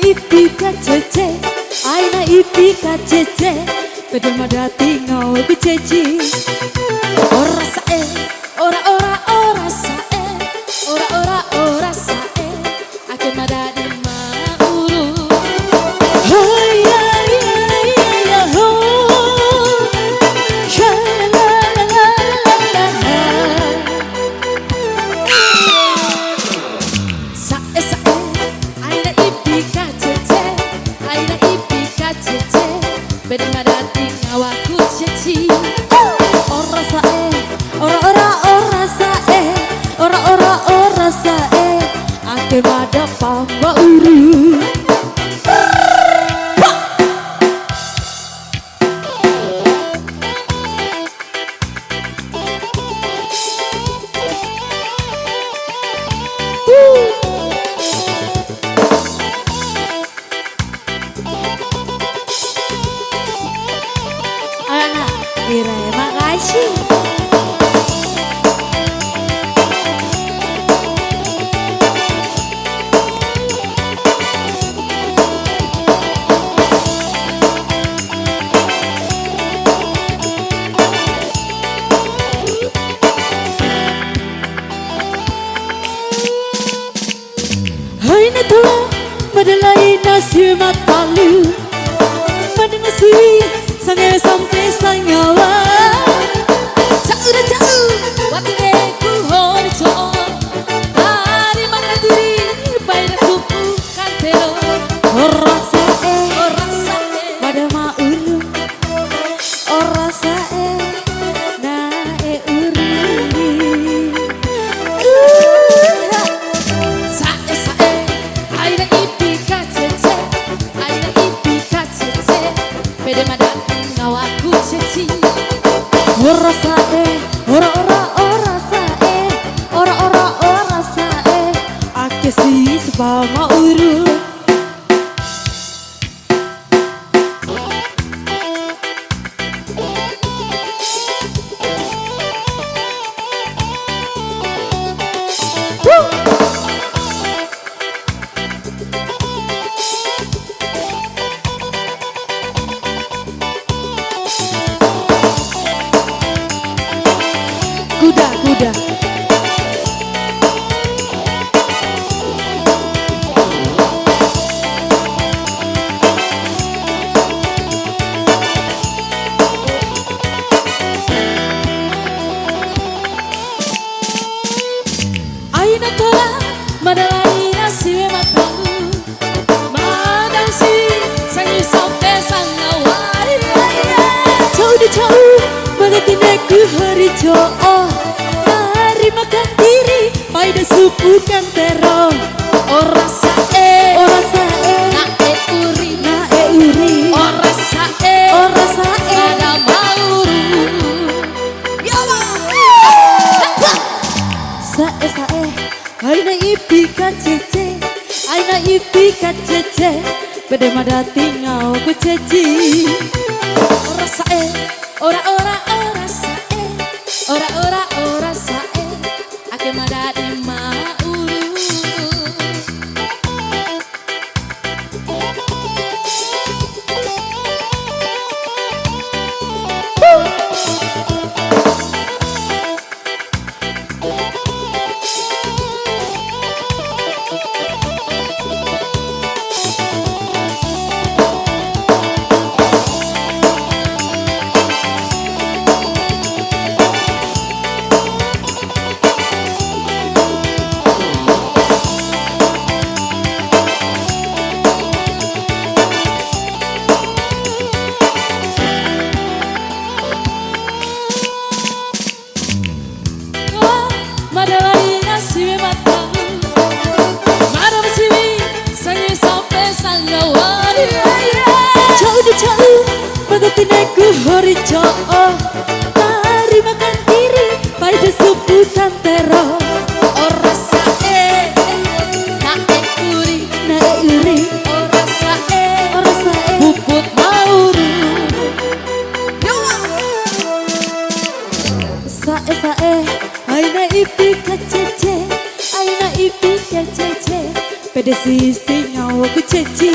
ipi kacece, aina ipi kacece, pedul madati ngau kececi. Ora sae, ora ora ora sae, ora ora ora sae, ake madadi mauru. Oh ya ya ya ya ho, sha la la la la la. Sae sae, aina ipi kacece, aina ipi kacece, pedul madati ngau kececi. Ora sae, ora ora ora sae, ora ora ora sae, ake mada pamba uru. Anak, terima kasih. Hai natula madalai nasi matalu, pada nasi sange sampai sangawa. Jauh dah jauh, waktu ku hori coa, hari makan diri, bayar suku kantelo. Orang sae, pada mauru, orang sae, nae uri. Ora sae, ora ora ora sae, ora ora ora sae, ake si sebama uru. Kuda, kuda. Aina tola, madalai nasi matalu, madansi sangi sampai sangawari. Jauh di jauh, mengetinekku hari joa, hari makan diri, pada suku kantero. Ora sae, nae uri, nae uri. Ora sae, ada mauru. Sae sae, aina ipi kacece, aina ipi kacece, bede madati ngau kececi. Ora sae, ora ora ora sae, ora ora ora sae, ake madadi mauru. Madalai nasi matalu, madam siwi sangi sampai sangawari. Jauh di jauh, mengetinekku hari joa, hari makan diri, pada suku kantero. Ora sae, nae uri, nae uri. Ora sae, puput mauru. Sae sae, aina ipi kacece, aina ipi kacece, pede sisting nyawaku janji